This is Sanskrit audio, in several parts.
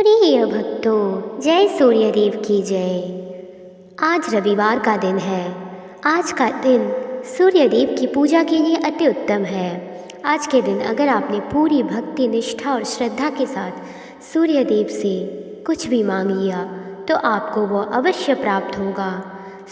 प्रिय भक्तों, जय सूर्यदेव की जय। आज रविवार का दिन है। आज का दिन सूर्यदेव की पूजा के लिए अति उत्तम है। आज के दिन अगर आपने पूरी भक्ति, निष्ठा और श्रद्धा के साथ सूर्यदेव से कुछ भी मांग लिया तो आपको वो अवश्य प्राप्त होगा।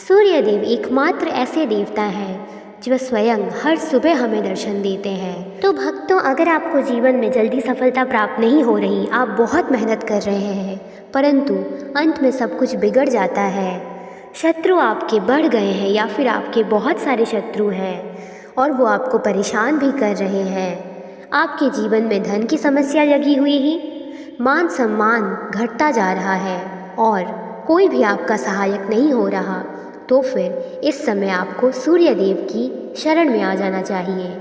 सूर्यदेव एकमात्र ऐसे देवता हैं जो स्वयं हर सुबह हमें दर्शन देते हैं। तो भक्तों, अगर आपको जीवन में जल्दी सफलता प्राप्त नहीं हो रही, आप बहुत मेहनत कर रहे हैं परंतु अंत में सब कुछ बिगड़ जाता है, शत्रु आपके बढ़ गए हैं या फिर आपके बहुत सारे शत्रु हैं और वो आपको परेशान भी कर रहे हैं, आपके जीवन में धन की समस्या लगी हुई ही, मान सम्मान घटता जा रहा है और कोई भी आपका सहायक नहीं हो रहा, तो फिर इस समय आपको सूर्यदेव की शरण में आ जाना चाहिए।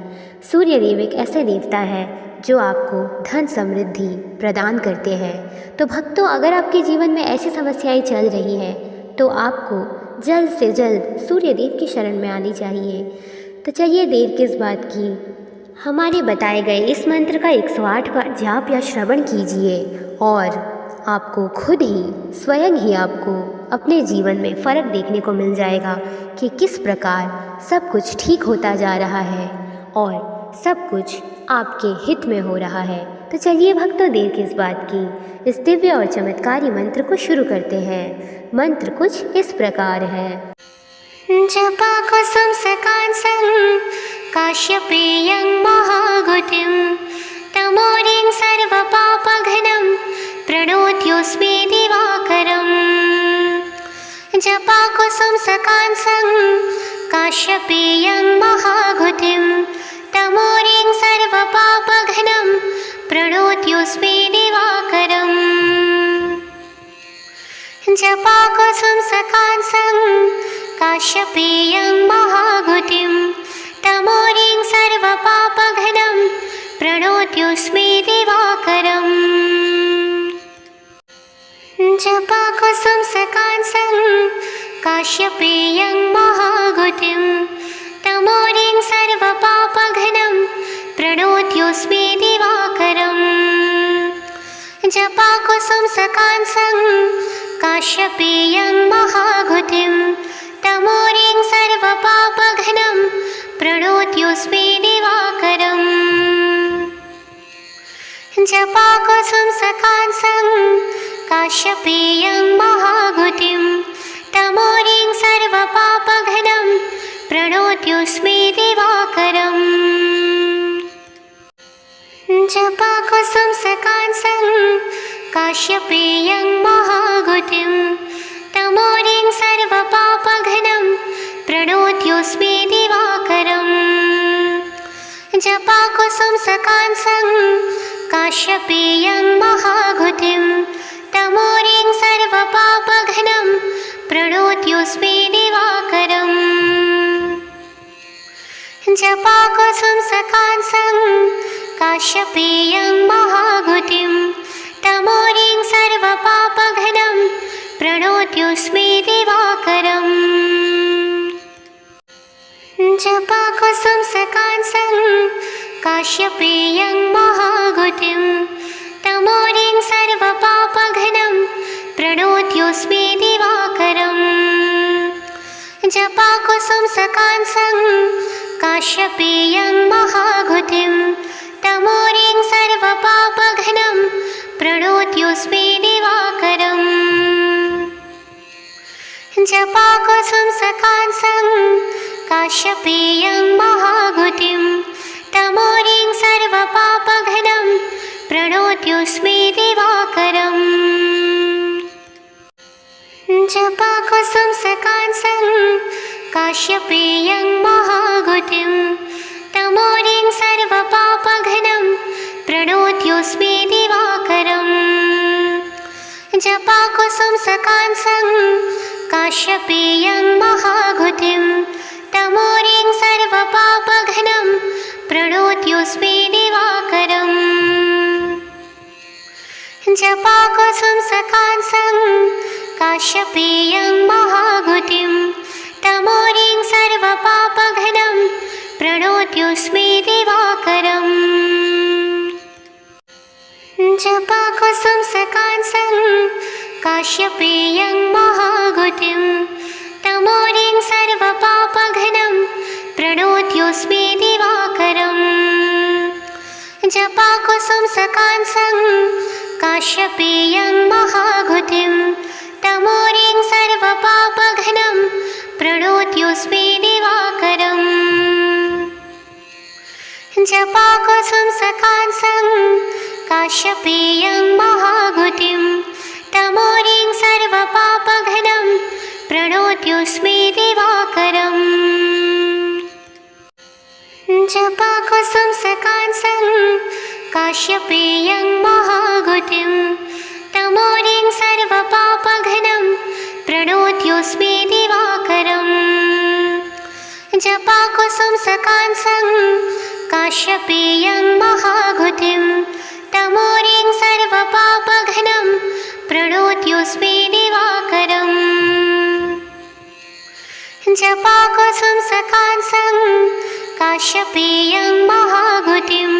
सूर्यदेव एक ऐसे देवता है जो आपको धन समृद्धि प्रदान करते हैं। तो भक्तों, अगर आपके जीवन में ऐसी समस्याएं चल रही हैं तो आपको जल्द से जल्द सूर्यदेव की शरण में आनी चाहिए। तो चलिए देर किस बात की, हमारे बताए गए इस मंत्र का 108 बार जाप या श्रवण कीजिए और आपको खुद ही स्वयं ही आपको अपने जीवन में फ़र्क देखने को मिल जाएगा कि किस प्रकार सब कुछ ठीक होता जा रहा है और सब कुछ आपके हित में हो रहा है। तो चलिए भक्तों, देर किस बात की, इस दिव्य और चमत्कारी मंत्र को शुरू करते हैं। मंत्र कुछ इस प्रकार है। जपा कुसुम सकांसं काश्यपेयं महागुतिं तमोरिं सर्वपापघ्नं प्रणोत्योऽस्मि दिवाकरम्। जपा कुसुम सकांसं काश्यपेयं महागुतिं तमोरिं सर्वपापघ्नं प्रणोत्योऽस्मि दिवाकरम्। जपा कुसुम सकांसं काश्यपेयं महागुतिं तमोरिं सर्वपापघ्नं प्रणोत्योऽस्मि दिवाकरम्। जपा कुसुम सकांसं काश्यपेयं महागुतिं तमोरिं सर्वपापघ्नं प्रणोत्योऽस्मि दिवाकरम्। जपा कुसुम सकांसं काश्यपेयं महागुतिं तमोरिं सर्वपापघ्नं प्रणोत्योऽस्मि दिवाकरम्। जपा कुसुम सकांसं काश्यपेयं महागुतिं तमोरिं सर्वपापघ्नं प्रणोत्योऽस्मि दिवाकरम्। जपा कुसुम सकांसं काश्यपेयं महागुतिं तमोरिं सर्वपापघ्नं प्रणोत्योऽस्मि दिवाकरम्। जपा कुसुम सकांसं काश्यपेयं महागुतिं तमोरिं सर्वपापघ्नं प्रणोत्योऽस्मि दिवाकरम्। जपा कुसुम सकांसं काश्यपेयं महागुतिं तमोरिं सर्वपापघ्नं प्रणोत्योऽस्मि दिवाकरम्। जपा कुसुम सकांसं काश्यपेयं महागुतिं तमोरिं सर्वपापघ्नं प्रणोत्योऽस्मि दिवाकरम्। जपा कुसुम सकांसं काश्यपेयं महागुतिं तमोरिं सर्वपापघ्नं प्रणोत्योऽस्मि दिवाकरम्। जपा कुसुम सकांसं काश्यपेयं महागुतिं तमोरिं सर्वपापघ्नं प्रणोत्योऽस्मि दिवाकरम्। जपा कुसुम सकांसं काश्यपेयं महागुतिं तमोरिं सर्वपापघ्नं प्रणोत्योऽस्मि दिवाकरम्। जपा कुसुम सकांसं काश्यपेयं महागुतिं तमोरिं सर्वपापघ्नं प्रणोत्योऽस्मि दिवाकरम्। जपा कुसुम सकांसं काश्यपेयं महागुतिं तमोरिं सर्वपापघ्नं प्रणोत्योऽस्मि दिवाकरम्। जपा कुसुम सकांसं काश्यपेयं महागुतिं तमोरिं सर्वपापघ्नं प्रणोत्योऽस्मि दिवाकरम् जपाकुसुम सकांसं काश्यपेयं महागुतिं तमोरिं सर्वपापघ्नं प्रणोत्योऽस्मि दिवाकरम् जपाकुसुम सकांसं काश्यपेयं महागुतिं तमोरिं सर्वपापघ्नं प्रणोत्योऽस्मि दिवाकरम् जपाकुसुम सकांसं काश्यपेयं महागुतिं तमोरिं सर्वपापघ्नं प्रणोत्योऽस्मि दिवाकरम् जपाकुसुम सकांसं काश्यपेयं महागुतिं तमोरिं सर्वपापघ्नं प्रणोत्योऽस्मि दिवाकरम् जपाकुसुम सकांसं काश्यपेयं महागुतिं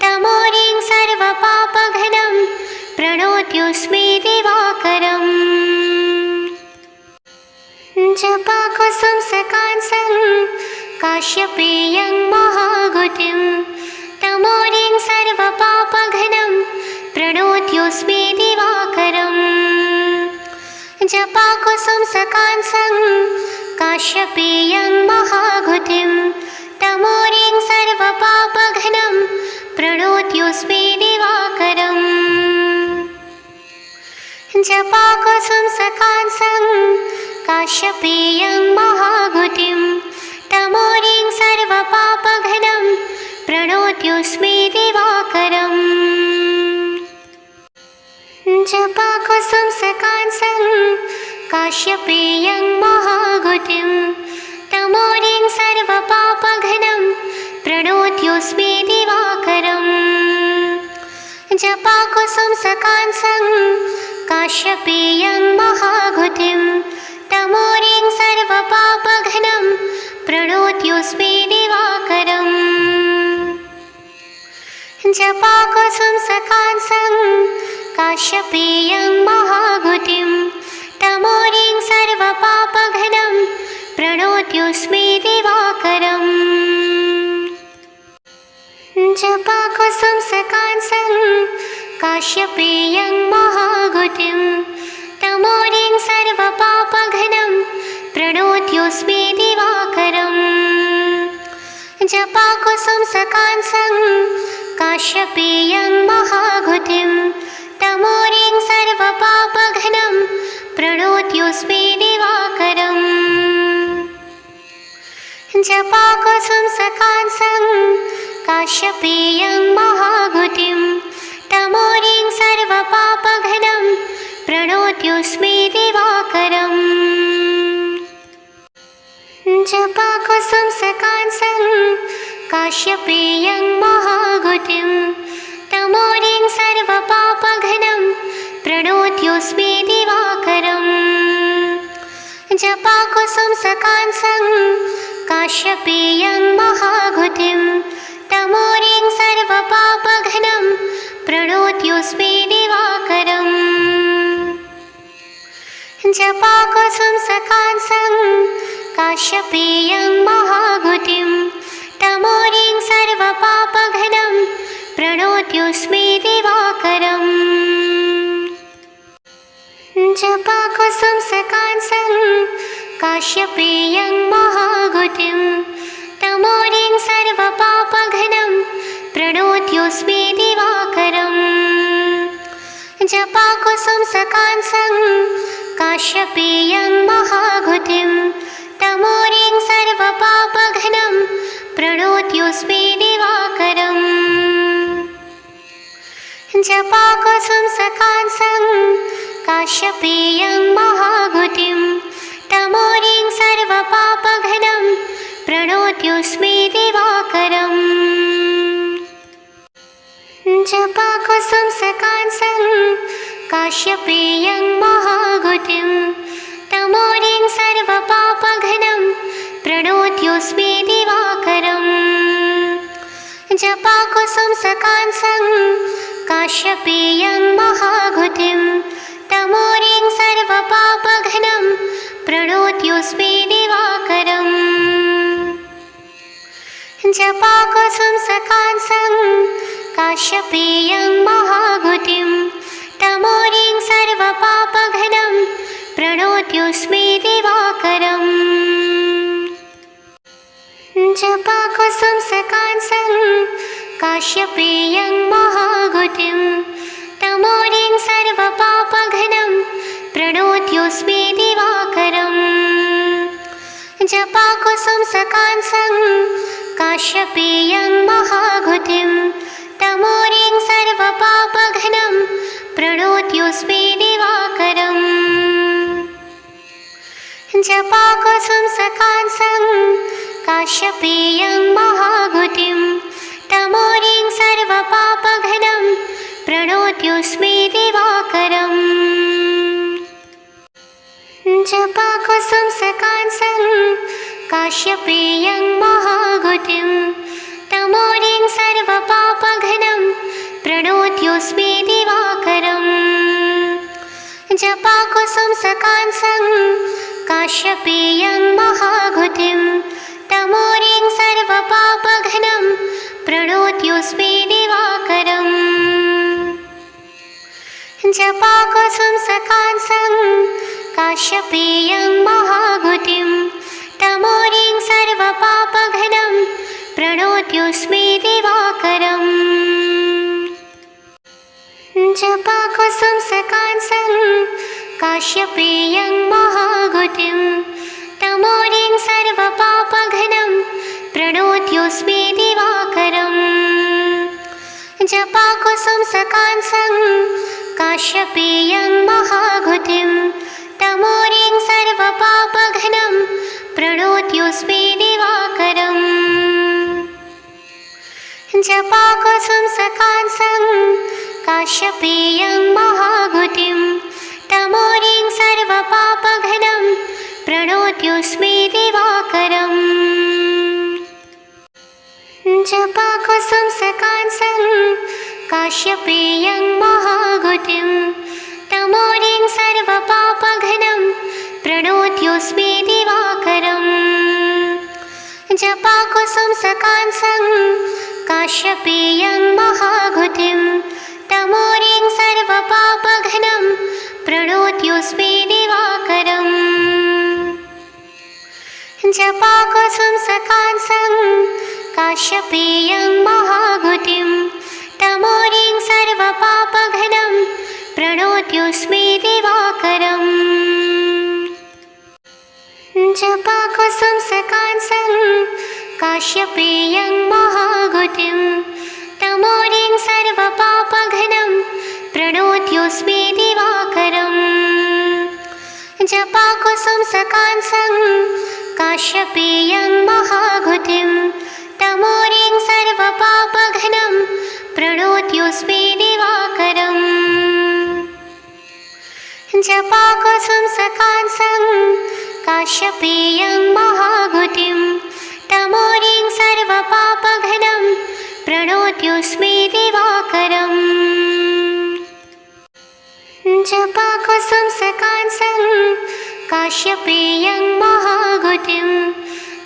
तमोरिं सर्वपापघ्नं प्रणोत्योऽस्मि दिवाकरम् जपाकुसुम सकांसं काश्यपेयं महागुतिं तमोरिं सर्वपापघ्नं प्रणोत्योऽस्मि दिवाकरम् जपाकुसुम सकांसं काश्यपेयं महागुतिं तमोरिं सर्वपापघ्नं प्रणोत्योऽस्मि दिवाकरम् जपाकुसुम सकांसं काश्यपेयं महागुतिं तमोरिं सर्वपापघ्नं प्रणोत्योऽस्मि दिवाकरम् जपाकुसुम सकांसं काश्यपेयं महागुतिं तमोरिं सर्वपापघ्नं प्रणोत्योऽस्मि दिवाकरम् जपाकुसुम सकांसं काश्यपेयं महागुतिं तमोरिं सर्वपापघ्नं प्रणोत्योऽस्मि दिवाकरम् जपाकुसुम सकांसं काश्यपेयं महागुतिं तमोरिं सर्वपापघ्नं प्रणोत्योऽस्मि दिवाकरम् जपाकुसुम सकांसं काश्यपेयं महागुतिं तमोरिं सर्वपापघ्नं प्रणोत्योऽस्मि दिवाकरम् जपाकुसुम सकांसं काश्यपेयं महागुतिं तमोरिं सर्वपापघ्नं प्रणोत्योऽस्मि दिवाकरम् जपाकुसुम सकांसं काश्यपेयं महागुतिं तमोरिं सर्वपापघ्नं प्रणोत्योऽस्मि दिवाकरम् जपाकुसुम सकांसं काश्यपेयं महागुतिं तमोरिं सर्वपापघ्नं प्रणोत्योऽस्मि दिवाकरम् जपाकुसुम सकांसं काश्यपेयं महागुतिं तमोरिं सर्वपापघ्नं प्रणोत्योऽस्मि दिवाकरम् जपाकुसुम सकांसं काश्यपेयं महागुतिं तमोरिं सर्वपापघ्नं प्रणोत्योऽस्मि दिवाकरम् जपाकुसुम सकांसं काश्यपेयं महागुतिं तमोरिं सर्वपापघ्नं प्रणोत्योऽस्मि दिवाकरम् जपाकुसुम सकांसं काश्यपेयं महागुतिं तमोरिं सर्वपापघ्नं प्रणोत्योऽस्मि दिवाकरम् जपाकुसुम सकांसं काश्यपेयं महागुतिं तमोरिं सर्वपापघ्नं प्रणोत्योऽस्मि दिवाकरम् जपाकुसुम सकांसं काश्यपेयं महागुतिं तमोरिं सर्वपापघ्नं प्रणोत्योऽस्मि दिवाकरम् जपाकुसुम सकांसं काश्यपेयं महागुतिं तमोरिं जपाकुसुम सकांसं काश्यपेयं महागुतिं तमोरिं सर्वपापघ्नं प्रणोत्योऽस्मि दिवाकरम्। जपाकुसुम सकांसं काश्यपेयं महागुतिं तमोरिं सर्वपापघ्नं प्रणोत्योऽस्मि दिवाकरम्। जपाकुसुम सकांसं काश्यपेयं महागुतिं तमोरिं सर्वपापघ्नं प्रणोत्योऽस्मि दिवाकरम्। जपाकुसुम सकांसं काश्यपेयं महागुतिं तमोरिं सर्वपापघ्नं प्रणोत्योऽस्मि दिवाकरम्। जपाकुसुम सकांसं काश्यपेयं महागुतिं तमोरिं सर्वपापघ्नं प्रणोत्योऽस्मि दिवाकरम्। जपाकुसुम सकांसं काश्यपेयं महागुतिं तमोरिं सर्वपापघ्नं प्रणोत्योऽस्मि दिवाकरम्। जपाकुसुम सकांसं काश्यपेयं महागुतिं तमोरिं सर्वपापघ्नं प्रणोत्योऽस्मि दिवाकरम्। जपाकुसुम सकांसं काश्यपेयं महागुतिं तमोरिं सर्वपापघ्नं प्रणोत्योऽस्मि दिवाकरम्। जपाकुसुम सकांसं काश्यपेयं महागुतिं तमोरिं सर्वपापघ्नं प्रणोत्योऽस्मि दिवाकरम्। जपाकुसुम सकांसं काश्यपेयं महागुतिं तमोरिं सर्वपापघ्नं प्रणोत्योऽस्मि दिवाकरम्। जपाकुसुम सकांसं काश्यपेयं महागुतिं तमोरिं सर्वपापघ्नं प्रणोत्योऽस्मि दिवाकरम्। जपाकुसुम सकांसं काश्यपेयं महागुतिं तमोरिं सर्वपापघ्नं प्रणोत्योऽस्मि दिवाकरम्। जपाकुसुम सकांसं काश्यपेयं महागुतिं तमोरिं सर्वपापघ्नं प्रणोत्योऽस्मि दिवाकरम्। जपाकुसुम सकांसं काश्यपेयं महागुतिं तमोरिं सर्वपापघ्नं प्रणोत्योऽस्मि दिवाकरम्। जपाकुसुम सकांसं काश्यपेयं महागुतिं तमोरिं सर्वपापघ्नं प्रणोत्योऽस्मि दिवाकरम्। जपाकुसुम सकांसं काश्यपेयं महागुतिं तमोरिं सर्वपापघ्नं प्रणोत्योऽस्मि दिवाकरम्। जपाकुसुम सकांसं काश्यपेयं महागुतिं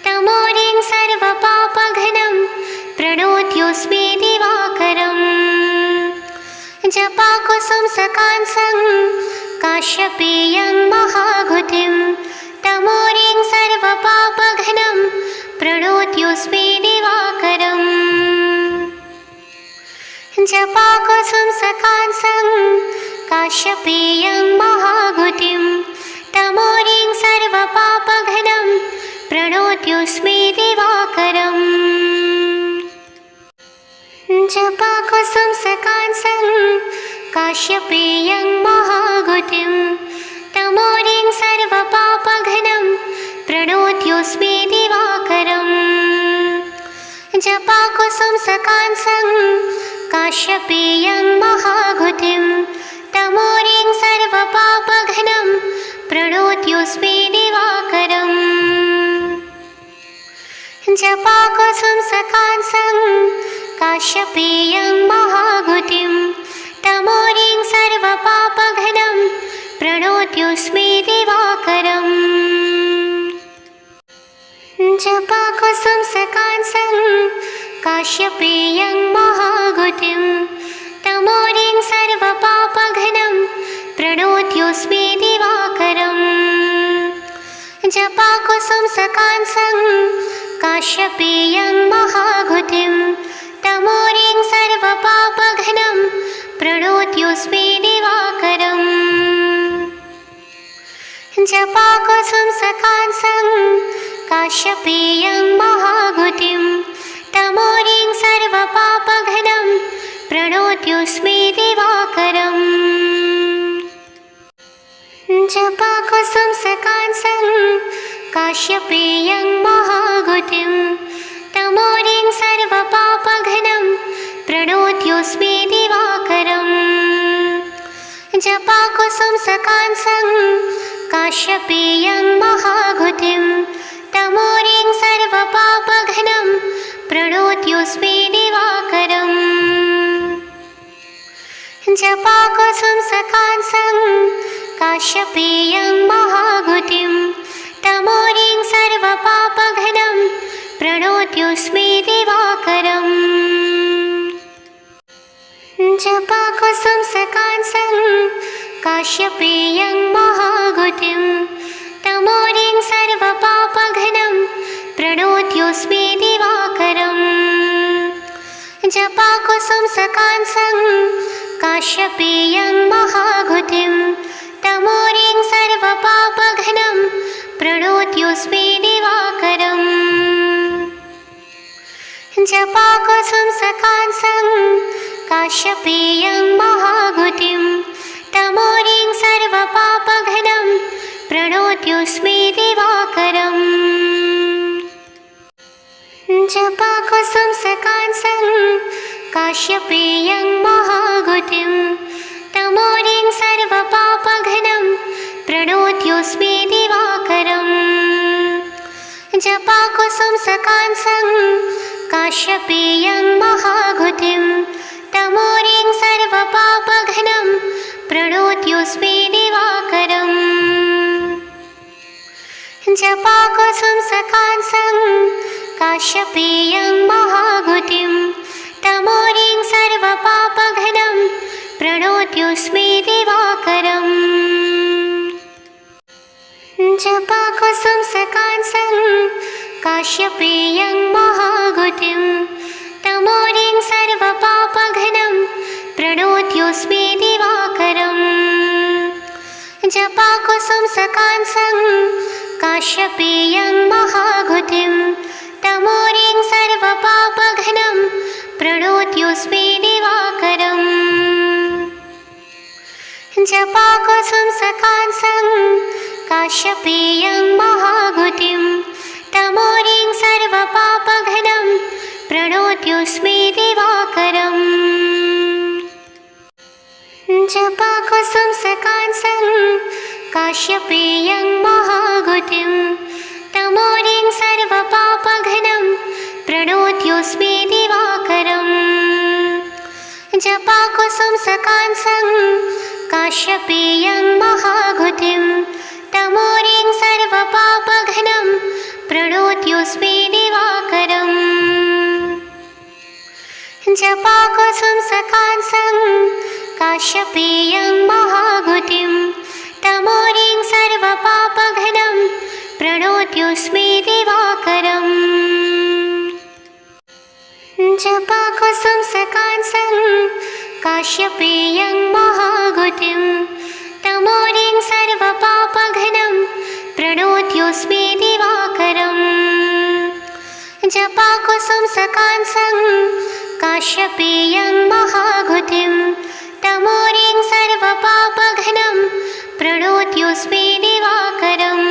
तमोरिं सर्वपापघ्नं प्रणोत्योऽस्मि दिवाकरम्। जपाकुसुम सकांसं काश्यपेयं महागुतिं तमोरिं सर्वपापघ्नं प्रणोत्योऽस्मि दिवाकरम्। जपाकुसुम सकांसं काश्यपेयं महागुतिं तमोरिं सर्वपापघ्नं प्रणोत्योऽस्मि दिवाकरम्। जपाकुसुम सकांसं काश्यपेयं महागुतिं तमोरिं सर्वपापघ्नं प्रणोत्योऽस्मि दिवाकरम्। जपाकुसुम सकांसं काश्यपेयं महागुतिं तमोरिं सर्वपापघ्नं प्रणोत्योऽस्मि दिवाकरम्। जपाकुसुम सकांसं काश्यपेयं महागुतिं तमोरिं सर्वपापघ्नं प्रणोत्योऽस्मि दिवाकरम्। जपाकुसुम सकांसं काश्यपेयं महागुतिं तमोरिं सर्वपापघ्नं प्रणोत्योऽस्मि दिवाकरम् जपाकुसुमसकांसं काश्यपेयं महागुतिं तमोरिं सर्वपापघ्नं प्रणोत्योऽस्मि दिवाकरम् जपाकुसुमसकांसं काश्यपेयं महागुतिं तमोरिं सर्वपापघ्नं प्रणोत्योऽस्मि दिवाकरम् जपाकुसुमसकांसं काश्यपेयं महागुतिं तमोरिं सर्वपापघ्नं प्रणोत्योऽस्मि दिवाकरम् जपाकुसुमसकांसं काश्यपेयं महागुतिं तमोरिं सर्वपापघ्नं प्रणोत्योऽस्मि दिवाकरम् जपाकुसुमसकांसं काश्यपेयं महागुतिं तमोरिं सर्वपापघ्नं प्रणोत्योऽस्मि दिवाकरम् जपाकुसुमसकांसं काश्यपेयं महागुतिं तमोरिं सर्वपापघ्नं प्रणोत्योऽस्मि दिवाकरम् जपाकुसुमसकांसं काश्यपेयं महागुतिं तमोरिं सर्वपापघ्नं प्रणोत्योऽस्मि दिवाकरम् जपाकुसुमसकांसं काश्यपेयं महागुतिं तमोरिं सर्वपापघ्नं प्रणोत्योऽस्मि दिवाकरम् जपाकुसुमसकांसं काश्यपेयं महागुतिं तमोरिं सर्वपापघ्नं प्रणोत्योऽस्मि दिवाकरम् जपाकुसुमसकांसं काश्यपेयं महागुतिं तमोरिं सर्वपापघ्नं प्रणोत्योऽस्मि दिवाकरम् जपाकुसुमसकांसं काश्यपेयं महागुतिं तमोरिं सर्वपापघ्नं प्रणोत्योऽस्मि दिवाकरम् जपाकुसुमसकांसं काश्यपेयं महागुतिं तमोरिं सर्वपापघ्नं प्रणोत्योऽस्मि दिवाकरम् जपाकुसुमसकांसं काश्यपेयं महागुतिं तमोरिं सर्वपापघ्नं प्रणोत्योऽस्मि दिवाकरम् जपाकुसुमसकांसं काश्यपेयं महागुतिं तमोरिं सर्वपापघ्नं प्रणोत्योऽस्मि दिवाकरम् जपाकुसुमसकांसं काश्यपेयं महागुतिं तमोरिं सर्वपापघ्नं प्रणोत्योऽस्मि दिवाकरम् जपाकुसुमसकांसं काश्यपेयं महागुतिं तमोरिं सर्वपापघ्नं प्रणोत्योऽस्मि दिवाकरम् जपाकुसुमसकांसं काश्यपेयं महागुतिं तमोरिं सर्वपापघ्नं प्रणोत्योऽस्मि दिवाकरम् जपाकुसुमसकांसं काश्यपेयं महागुतिं तमोरिं सर्वपापघ्नं प्रणोत्योऽस्मि दिवाकरम् जपाकुसुमसकांसं काश्यपेयं महागुतिं तमोरिं सर्वपापघ्नं प्रणोत्योऽस्मि दिवाकरम्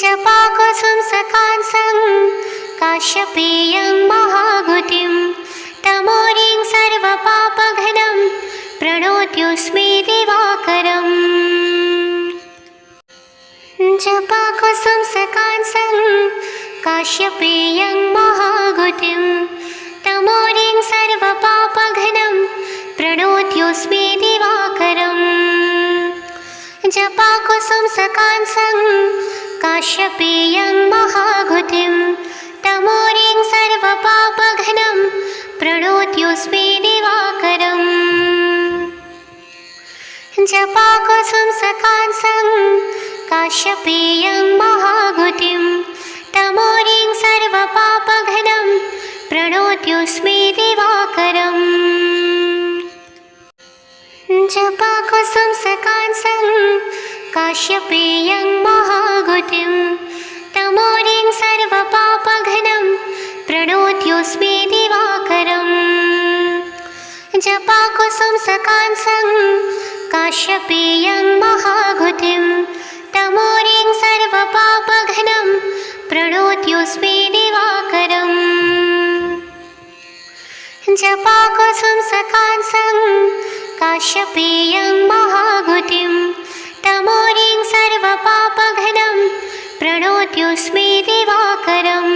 जपाकुसुमसकांसं काश्यपेयं महागुतिं तमोरिं सर्वपापघ्नं प्रणोत्योऽस्मि दिवाकरम् जपाकुसुमसकांसं काश्यपेयं महागुतिं तमोरिं सर्वपापघ्नं प्रणोत्योऽस्मि दिवाकरम् जपाकुसुमसकांसं काश्यपेयं महागुतिं तमोरिं सर्वपापघ्नं प्रणोत्योऽस्मि दिवाकरम् जपाकुसुम सकांसं काश्यपेयं महाघुतिं तमोरिं सर्वपापघ्नं प्रणोत्योऽस्मि दिवाकरम् जपाकुसुम सकांसं काश्यपेयं महाघुतिं तमोरिं सर्वपापघ्नं प्रणोत्योऽस्मि दिवाकरम् जपाकुसुम सकांसं काश्यपेयं महाघुतिं तमोरिं सर्वपापघ्नं प्रणोत्योऽस्मि दिवाकरम् जपाकुसुम सकांसं काश्यपेयं महाघुतिं तमोरिं सर्वपापघ्नं प्रणोत्योऽस्मि दिवाकरम्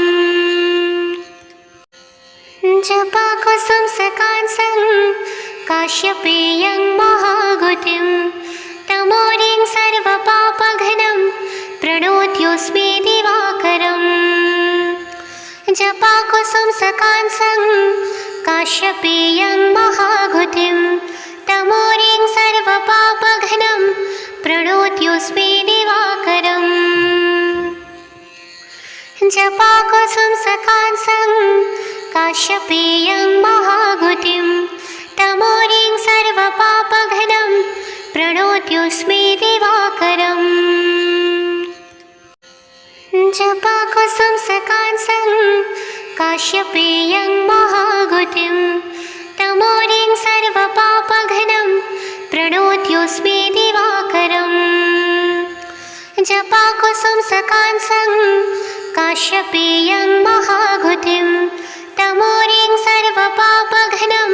जपाकुसुम सकांसं काश्यपेयं महाघुतिं तमोरिं सर्वपापघ्नं प्रणोत्योऽस्मि दिवाकरम् जपाकुसुम सकांसं काश्यपेयं महाघुतिं तमोरिं सर्वपापघ्नं प्रणोत्योऽस्मि दिवाकरम् जपाकुसुम सकांसं काश्यपेयं महाघुतिं तमोरिं सर्वपापघ्नं प्रणोत्योऽस्मि दिवाकरम् जपाकुसुम सकांसं काश्यपेयं महाघुतिं तमोरिं सर्वपापघ्नं प्रणोत्योऽस्मि दिवाकरम् जपाकुसुम सकांसं काश्यपेयं महाघुतिं तमोरिं सर्वपापघ्नं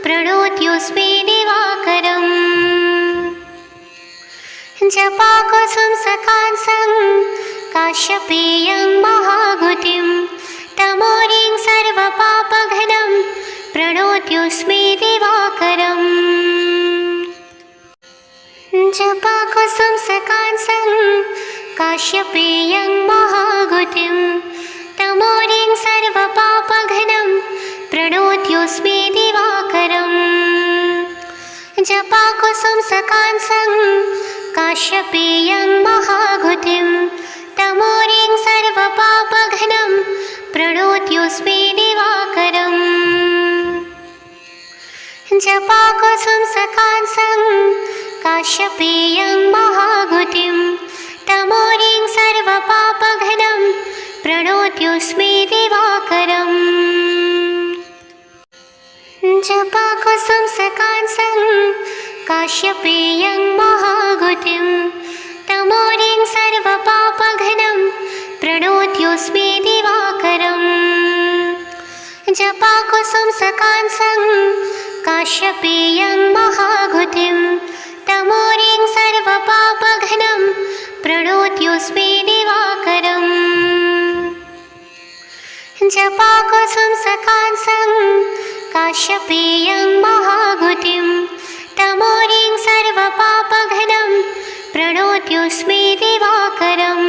प्रणोत्योऽस्मि दिवाकरम् जपाकुसुम सकांसं काश्यपेयं महाघुतिं तमोरिं सर्वपापघ्नं प्रणोत्योऽस्मि दिवाकरम् जपाकुसुम सकांसं काश्यपेयं महाघुतिं तमोरिं सर्वपापघ्नं प्रणोत्योऽस्मि दिवाकरम् जपाकुसुम सकांसं काश्यपेयं महाघुतिं तमोरिं सर्वपापघ्नं प्रणोत्योऽस्मि दिवाकरम् जपाकुसुम सकांसं काश्यपेयं महाघुतिं तमोरिं सर्वपापघ्नं प्रणोत्योऽस्मि दिवाकरम् जपाकुसुम सकांसं काश्यपेयं महाघुतिं तमोरिं सर्वपापघ्नं प्रणोत्योऽस्मि दिवाकरम् जपाकुसुम सकांसं काश्यपेयं महाघुतिं तमोरिं सर्वपापघ्नं प्रणोत्योऽस्मि दिवाकरम् जपाकुसुम सकांसं काश्यपेयं महाघुतिं तमोरिं सर्वपापघ्नं प्रणोत्योऽस्मि दिवाकरम्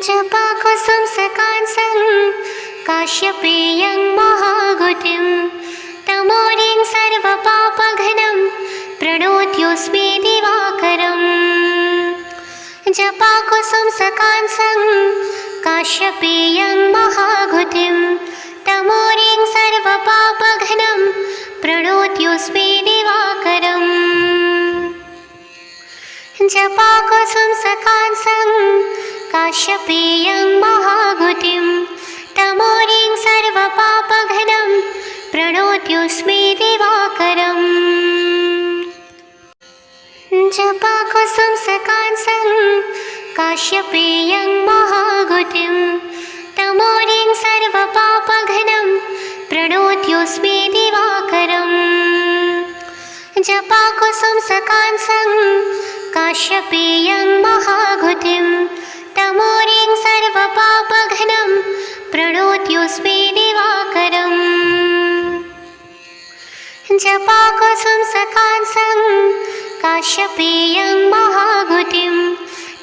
जपाकुसुम सकांसं काश्यपेयं महाघुतिं तमोरिं सर्वपापघ्नं प्रणोत्योऽस्मि दिवाकरम् जपाकुसुम सकांसं काश्यपेयं महाघुतिं तमोरिं सर्वपापघ्नं प्रणोत्योऽस्मि दिवाकरम् जपाकुसुम सकांसं काश्यपेयं महाघुतिं तमोरिं सर्वपापघ्नं प्रणोत्योऽस्मि दिवाकरम् जपाकुसुम सकांसं काश्यपेयं महाघुतिं तमोरिं सर्वपापघ्नं प्रणोत्योऽस्मि दिवाकरम् जपाकुसुम सकांसं काश्यपेयं महाघुतिं तमोरिं सर्वपापघ्नं प्रणोत्योऽस्मि दिवाकरम् जपाकुसुम सकांसं काश्यपेयं महाघुतिं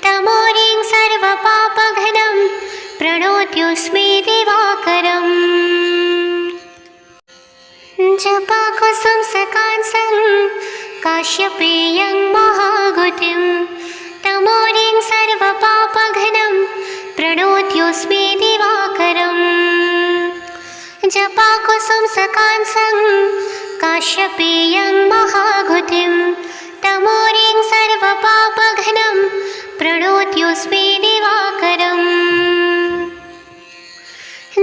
तमोरिं सर्वपापघ्नं प्रणोत्योऽस्मि दिवाकरम् जपाकुसुमसकांसं काश्यपेयं महागुतिं तमोरिं सर्वपापघ्नं प्रणोत्योऽस्मि दिवाकरम् जपाकुसुमसकांसं काश्यपेयं महागुतिं तमोरिं सर्वपापघ्नं प्रणोत्योऽस्मि दिवाकरम्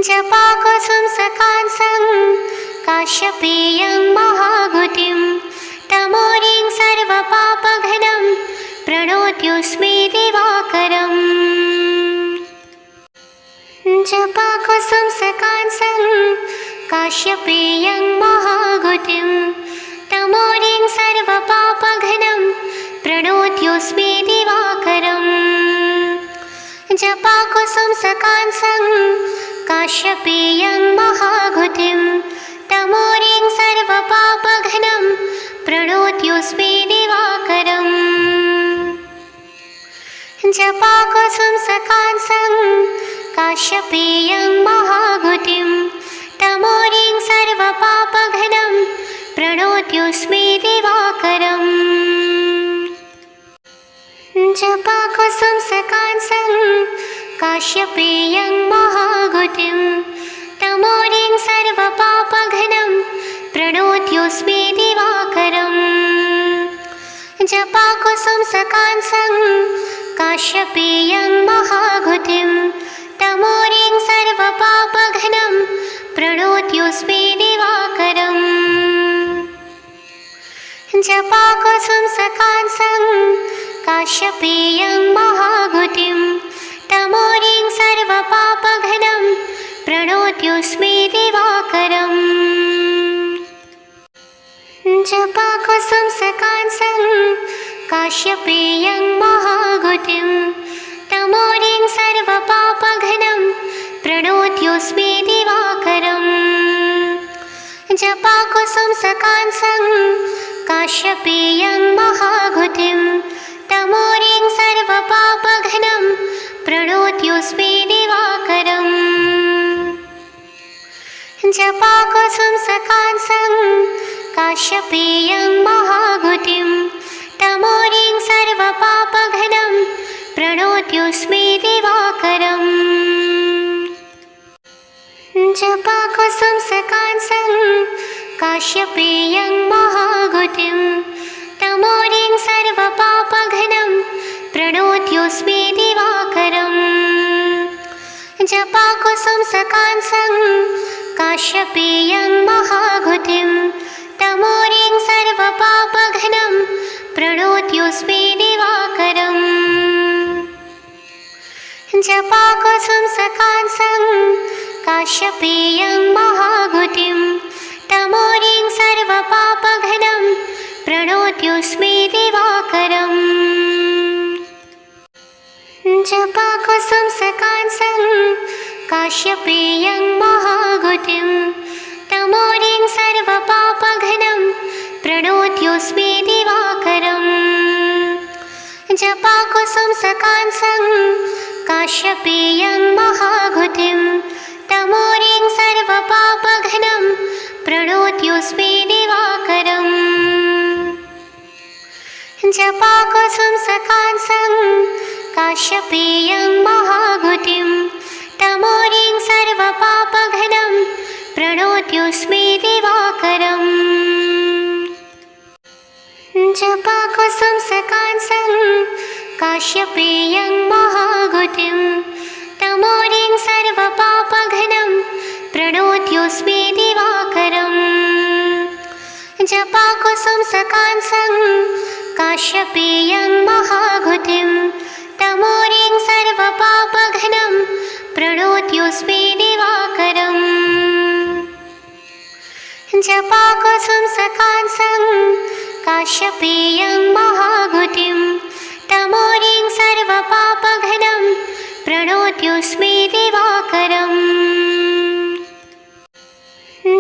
जपाकुसुमसकांसं काश्यपेयं महागुतिं तमोरिं सर्वपापघ्नं प्रणोत्योऽस्मि दिवाकरम् जपाकुसुमसकांसं काश्यपेयं महागुतिं तमोरिं सर्वपापघ्नं प्रणोत्योऽस्मि दिवाकरम् जपाकुसुमसकांसं काश्यपेयं महागुतिं तमोरिं सर्वपापघ्नं प्रणोत्योऽस्मि दिवाकरम् जपाकुसुमसकांसं काश्यपेयं महागुतिं तमोरिं सर्वपापघ्नं प्रणोत्योऽस्मि दिवाकरम् जपाकुसुमसकांसं काश्यपेयं महागुतिं तमोरिं सर्वपापघ्नं प्रणोत्योऽस्मि दिवाकरम् जपाकुसुमसकांसं काश्यपेयं महागुतिं तमोरिं सर्वपापघ्नं प्रणोत्योऽस्मि दिवाकरम् जपाकुसुमसकांसं काश्यपेयं महागुतिं तमोरिं सर्वपापघ्नं प्रणोत्योऽस्मि दिवाकरम् जपाकुसुमसकांसं काश्यपेयं महागुतिं तमोरिं सर्वपापघ्नं प्रणोत्योऽस्मि दिवाकरम् जपाकुसुमसकांसं काश्यपेयं महागुतिं तमोरिं सर्वपापघ्नं प्रणोत्योऽस्मि दिवाकरम् जपाकुसुमसकांसं काश्यपेयं महागुतिं तमोरिं सर्वपापघ्नं प्रणोत्योऽस्मि दिवाकरम् जपाकुसुमसकांसं काश्यपेयं महागुतिं तमोरिं सर्वपापघ्नं प्रणोत्योऽस्मि दिवाकरम् जपाकुसुमसकांसं काश्यपेयं महागुतिं तमोरिं सर्वपापघ्नं प्रणोत्योऽस्मि दिवाकरम् जपाकुसुमसकांसं काश्यपेयं महागुतिं तमोरिं सर्वपापघ्नं प्रणोत्योऽस्मि दिवाकरम् जपाकुसुमसकांसं काश्यपेयं महागुतिं तमोरिं सर्वपापघ्नं प्रणोत्योऽस्मि दिवाकरम् जपाकुसुमसकांसं काश्यपेयं महागुतिं तमोरिं सर्वपापघ्नं प्रणोत्योऽस्मि दिवाकरम् जपाकुसुमसकांसं काश्यपेयं महागुतिं तमोरिं सर्वपापघ्नं प्रणोत्योऽस्मि दिवाकरम् जपाकुसुमसकांसं काश्यपेयं महागुतिं तमोरिं सर्वपापघ्नं प्रणोत्योऽस्मि दिवाकरम् जपाकुसुमसकांसं काश्यपेयं महागुतिं तमोरिं सर्वपापघ्नं प्रणोत्योऽस्मि दिवाकरम् जपाकुसुमसकांसं काश्यपेयं महागुतिं तमोरिं सर्वपापघ्नं प्रणोत्योऽस्मि दिवाकरम्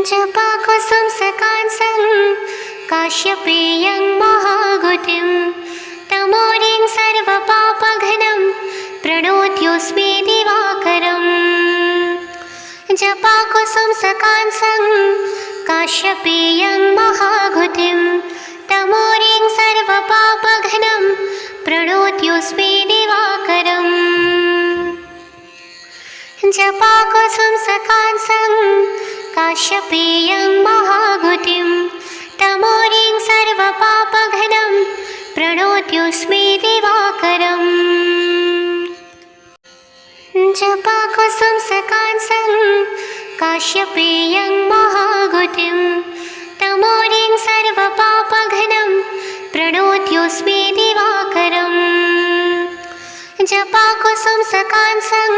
जपाकुसुमसकांसं काश्यपेयं महागुतिं तमोरिं सर्वपापघ्नं प्रणोत्योऽस्मि दिवाकरम् जपाकुसुमसकांसं काश्यपेयं महाघुतिं तमोरिं सर्वपापघ्नं प्रणोत्योऽस्मि दिवाकरम् जपाकुसुमसकांसं काश्यपेयं महाघुतिं तमोरिं सर्वपापघ्नं प्रणोत्योऽस्मि दिवाकरम् जपाकुसुमसकांसं काश्यपेयं महाघुतिं तमोरिं सर्वपापघ्नं प्रणोत्योऽस्मि दिवाकरम् जपाकुसुमसकांसं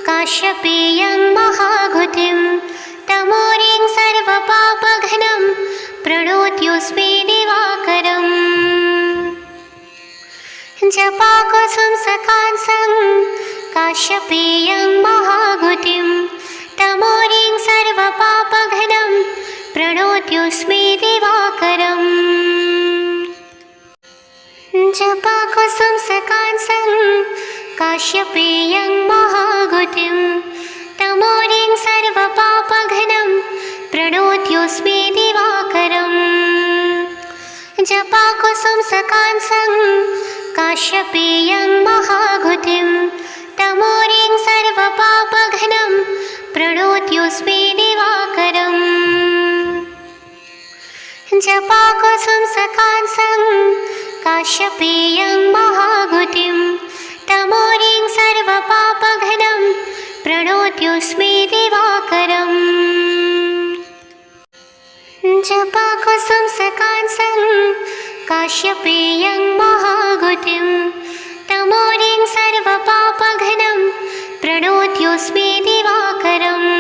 काश्यपेयं महाघुतिं तमोरिं सर्वपापघ्नं प्रणोत्योऽस्मि दिवाकरम् जपाकुसुमसकांसं काश्यपेयं महाघुतिं तमोरिं सर्वपापघ्नं प्रणोत्योऽस्मि दिवाकरम् जपाकुसुमसकांसं काश्यपेयं महाघुतिं तमोरिं सर्वपापघ्नं प्रणोत्योऽस्मि दिवाकरम् जपाकुसुमसकांसं काश्यपेयं महाघुतिं तमोरिं सर्वपापघ्नं प्रणोत्योऽस्मि दिवाकरम् जपाकुसुमसकांसं काश्यपेयं महाघुतिं तमोरिं सर्वपापघ्नं प्रणोत्योऽस्मि दिवाकरम् जपाकुसुमसकांसं काश्यपेयं महाघुतिं तमोरिं सर्वपापघ्नं प्रणोत्योऽस्मि दिवाकरम्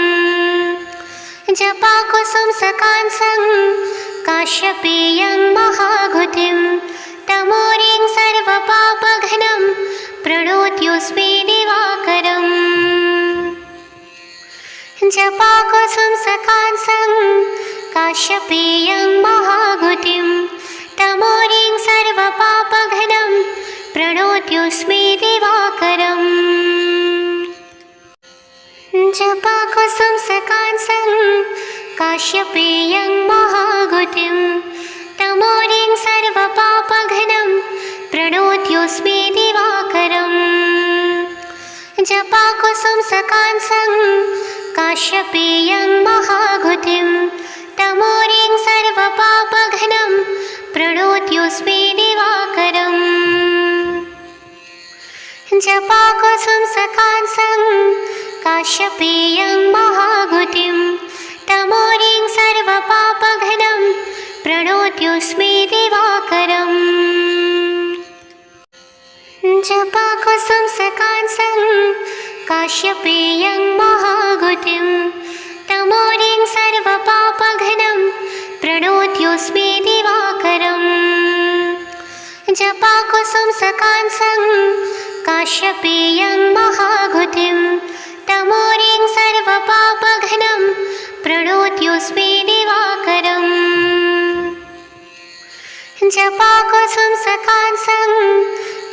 जपाकुसुमसकांसं काश्यपेयं महाघुतिं तमोरिं सर्वपापघ्नं प्रणोत्योऽस्मि दिवाकरम् जपाकुसुमसकांसं काश्यपेयं महाघुतिं तमोरिं सर्वपापघ्नं प्रणोत्योऽस्मि दिवाकरम् जपाकुसुमसकांसं काश्यपेयं महाघुतिं तमोरिं सर्वपापघ्नं प्रणोत्योऽस्मि दिवाकरम् जपाकुसुमसकांसं काश्यपेयं महाघुतिं तमोरिं सर्वपापघ्नं प्रणोत्योऽस्मि दिवाकरम् जपाकुसुमसकांसं काश्यपेयं महाघुतिं तमोरिं सर्वपापघ्नं प्रणोत्योऽस्मि दिवाकरम् जपाकुसुमसकांसं काश्यपेयं महाघुतिं तमोरिं सर्वपापघ्नं प्रणोत्योऽस्मि दिवाकरम् जपाकुसुमसकांसं काश्यपेयं महाघुतिं तमोरिं सर्वपापघ्नं प्रणोत्योऽस्मि दिवाकरम् जपाकुसुमसकांसं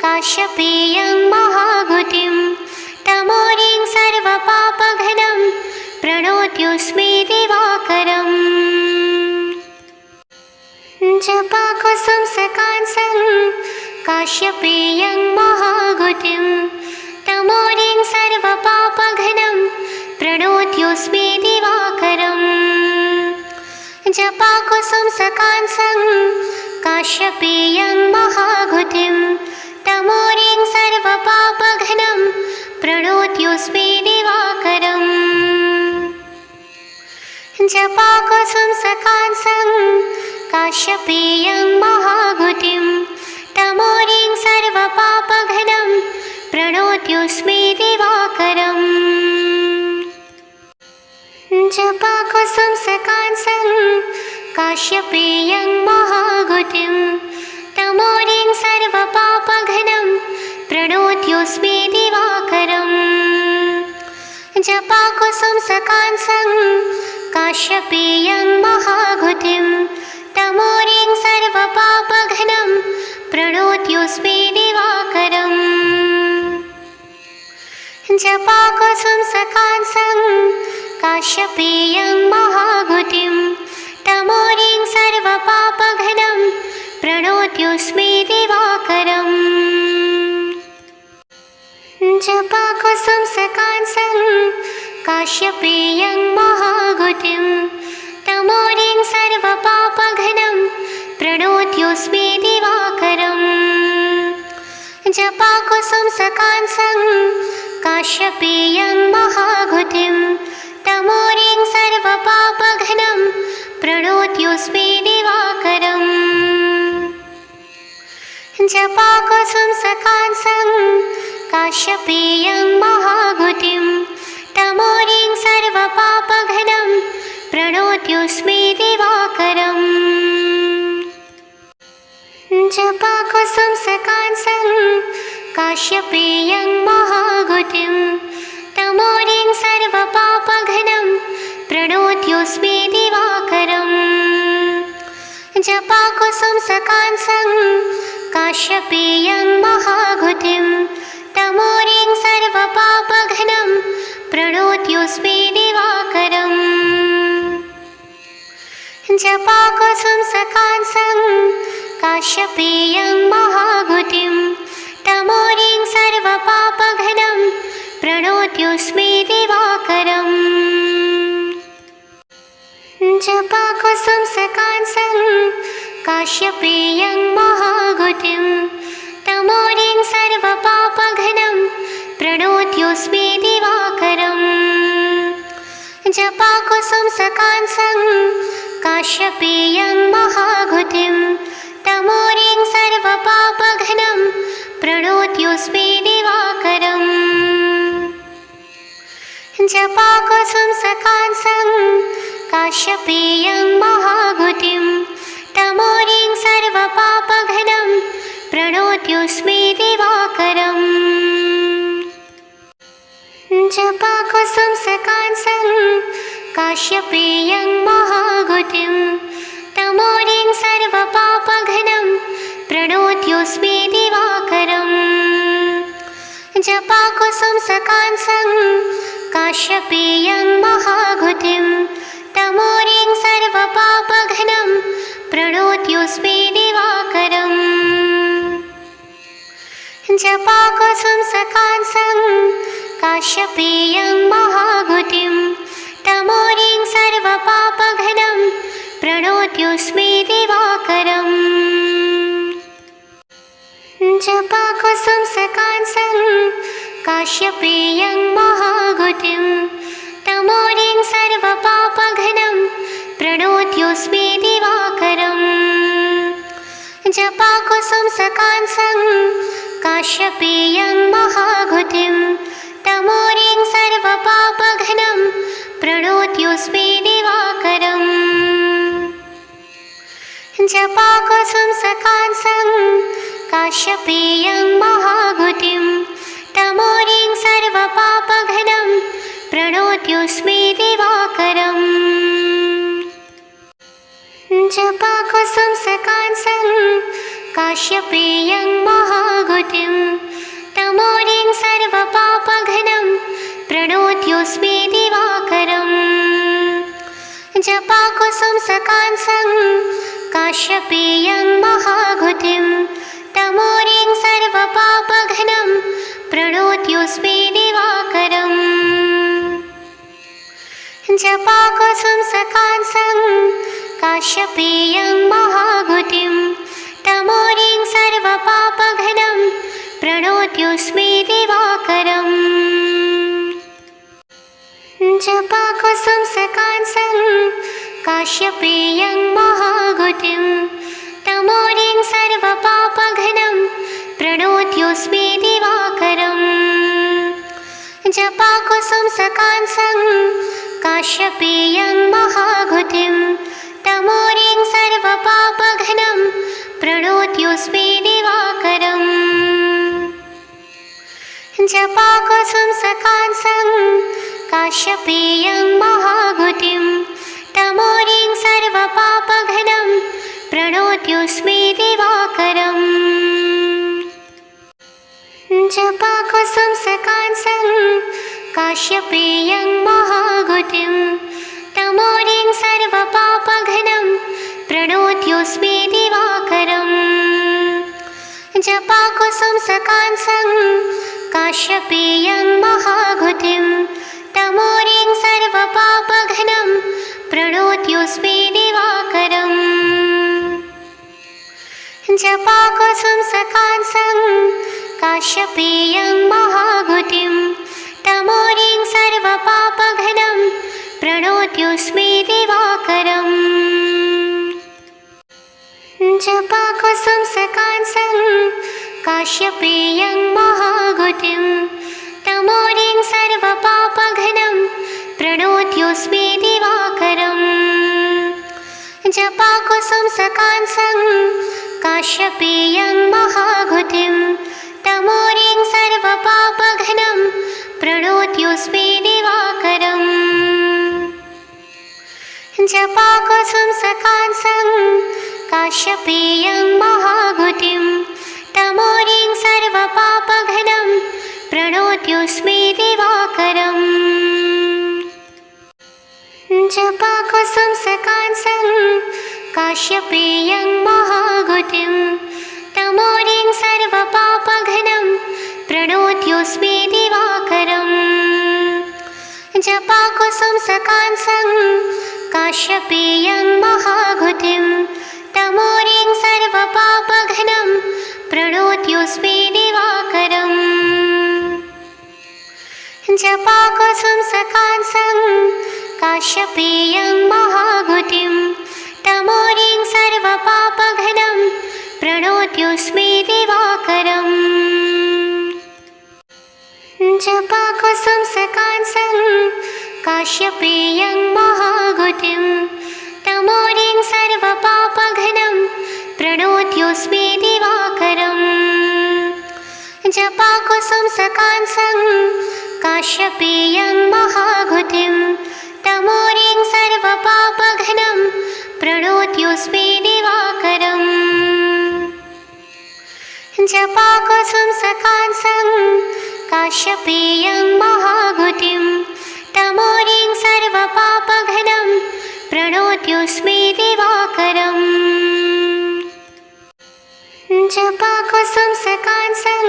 काश्यपेयं महाघुतिं तमोरिं सर्वपापघ्नं प्रणोत्योऽस्मि दिवाकरम् जपाकुसुमसकांसं काश्यपेयं महाघुतिं तमोरिं सर्वपापघ्नं प्रणोत्योऽस्मि दिवाकरम् जपाकुसुमसकांसं काश्यपेयं महाघुतिं तमोरिं सर्वपापघ्नं प्रणोत्योऽस्मि दिवाकरम् जपाकुसुमसकांसं काश्यपेयं महाघुतिं तमोरिं सर्वपापघ्नं प्रणोत्योऽस्मि दिवाकरम् जपाकुसुमसकांसं काश्यपेयं महाघुतिं तमोरिं सर्वपापघ्नं प्रणोत्योऽस्मि दिवाकरम् जपाकुसुमसकांसं काश्यपेयं महाघुतिं तमोरिं सर्वपापघ्नं प्रणोत्योऽस्मि दिवाकरम् जपाकुसुमसकांसं काश्यपेयं महाभूतिं तमोरिं सर्वपापघ्नं प्रणोत्योऽस्मि दिवाकरम् जपाकुसुम सकांसं काश्यपेयं महाभूतिं तमोरिं सर्वपापघ्नं प्रणोत्योऽस्मि दिवाकरम् जपाकुसुम सकांसं काश्यपेयं महाभूतिं तमोरिं सर्वपापघ्नं प्रणोत्योऽस्मि दिवाकरम् जपाकुसुम सकांसं काश्यपेयं महाभूतिं तमोरिं सर्वपापघ्नं प्रणोत्योऽस्मि दिवाकरम् जपाकुसुम सकांसं काश्यपेयं महाभूतिं तमोरिं सर्वपापघ्नं प्रणोत्योऽस्मि दिवाकरम् जपाकुसुम सकांसं काश्यपेयं महाभूतिं तमोरिं सर्वपापघ्नं प्रणोत्योऽस्मि दिवाकरम् जपाकुसुम सकांसं काश्यपेयं महाभूतिं तमोरिं सर्वपापघ्नं प्रणोत्योऽस्मि दिवाकरम् जपाकुसुम सकांसं काश्यपेयं महाभूतिं तमोरिं सर्वपापघ्नं प्रणोत्योऽस्मि दिवाकरम् जपाकुसुम सकांसं काश्यपेयं महाभूतिं तमोरिं सर्वपापघ्नं प्रणोत्योऽस्मि दिवाकरम् जपाकुसुम सकांसं काश्यपेयं महाभूतिं तमोरिं सर्वपापघ्नं प्रणोत्योऽस्मि दिवाकरम् जपाकुसुम सकांसं काश्यपेयं महाभूतिं तमोरिं सर्वपापघ्नं प्रणोत्योऽस्मि दिवाकरम् जपाकुसुम सकांसं काश्यपेयं महाभूतिं तमोरिं सर्वपापघ्नं प्रणोत्योऽस्मि दिवाकरम् जपाकुसुम सकांसं काश्यपेयं महाभूतिं तमोरिं सर्वपापघ्नं प्रणोत्योऽस्मि दिवाकरम् जपाकुसुम सकांसं काश्यपेयं महाभूतिं तमोरिं सर्वपापघ्नं प्रणोत्योऽस्मि दिवाकरम् जपाकुसुम सकांसं काश्यपेयं महाभूतिं तमोरिं सर्वपापघ्नं प्रणोत्योऽस्मि दिवाकरम् जपाकुसुम सकांसं काश्यपेयं महाभूतिं तमोरिं सर्वपापघ्नं प्रणोत्योऽस्मि दिवाकरम् जपाकुसुम सकांसं काश्यपेयं महाभूतिं तमोरिं सर्वपापघ्नं प्रणोत्योऽस्मि दिवाकरम् जपाकुसुम सकांसं काश्यपेयं महाभूतिं तमोरिं सर्वपापघ्नं प्रणोत्योऽस्मि दिवाकरम् जपाकुसुम सकांसं काश्यपेयं महाभूतिं तमोरिं सर्वपापघ्नं प्रणोत्योऽस्मि दिवाकरम् जपाकुसुम सकांसं काश्यपेयं महाभूतिं तमोरिं सर्वपापघ्नं प्रणोत्योऽस्मि दिवाकरम् जपाकुसुम सकांसं काश्यपेयं महाभूतिं तमोरिं सर्वपापघ्नं प्रणोत्योऽस्मि दिवाकरम् जपाकुसुम सकांसं काश्यपेयं महाभूतिं तमोरिं सर्वपापघ्नं प्रणोत्योऽस्मि दिवाकरम् जपाकुसुम सकांसं काश्यपेयं महागुतिं तमोरिं सर्वपापघ्नं प्रणोत्योऽस्मि दिवाकरम् जपाकुसुम सकांसं काश्यपेयं महागुतिं तमोरिं सर्वपापघ्नं प्रणोत्योऽस्मि दिवाकरम् जपाकुसुम सकांसं काश्यपेयं महागुतिं तमोरिं सर्वपापघ्नं प्रणोत्योऽस्मि दिवाकरम् जपाकुसुम सकांसं काश्यपेयं महागुतिं तमोरिं सर्वपापघ्नं प्रणोत्योऽस्मि दिवाकरम् जपाकुसुम सकांसं काश्यपेयं महागुतिं तमोरिं सर्वपापघ्नं प्रणोत्योऽस्मि दिवाकरम् जपाकुसुम सकांसं काश्यपेयं महागुतिं तमोरिं सर्वपापघ्नं प्रणोत्योऽस्मि दिवाकरम् जपाकुसुम सकांसं काश्यपेयं महागुतिं तमोरिं सर्वपापघ्नं प्रणोत्योऽस्मि दिवाकरम् जपाकुसुम सकांसं काश्यपेयं महागुतिं तमोरिं सर्वपापघ्नं प्रणोत्योऽस्मि दिवाकरम् जपाकुसुम सकांसं काश्यपेयं महागुतिं तमोरिं सर्वपापघ्नं प्रणोत्योऽस्मि दिवाकरम् जपाकुसुम सकांसं काश्यपेयं महागुतिं तमोरिं सर्वपापघ्नं प्रणोत्योऽस्मि दिवाकरम् जपाकुसुम सकांसं काश्यपेयं महागुतिं तमोरिं सर्वपापघ्नं प्रणोत्योऽस्मि दिवाकरम् जपाकुसुम सकांसं काश्यपेयं महागुतिं तमोरिं सर्वपापघ्नं प्रणोत्योऽस्मि दिवाकरम् जपाकुसुम सकांसं